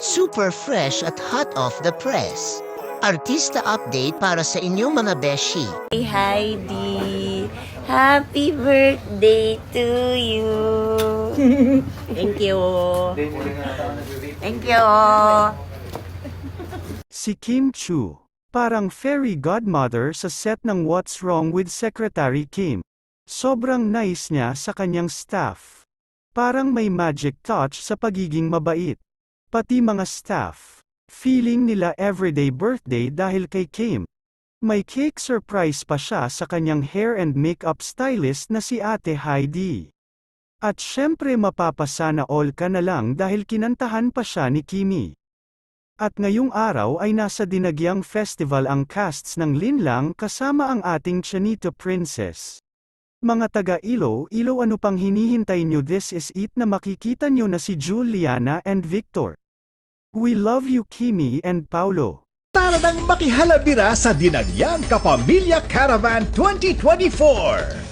super fresh at hot off the press. Artista update para sa inyong mga beshi. Hey Heidi, happy birthday to you. Thank you. Thank you. Si Kim Chu, parang fairy godmother sa set ng What's Wrong with Secretary Kim. Sobrang nice niya sa kanyang staff. Parang may magic touch sa pagiging mabait. Pati mga staff, feeling nila everyday birthday dahil kay Kim. May cake surprise pa siya sa kanyang hair and makeup stylist na si Ate Heidi. At syempre mapapasana all ka na lang dahil kinantahan pa siya ni Kimi. At ngayong araw ay nasa Dinagyang Festival ang casts ng Linlang kasama ang ating Chanito Princess. Mga taga-Iloilo, ano pang hinihintay nyo? This is it na makikita nyo na si Juliana and Victor. We love you Kimi and Paulo. Tara nang makihalabira sa Dinagyang Kapamilya Caravan 2024!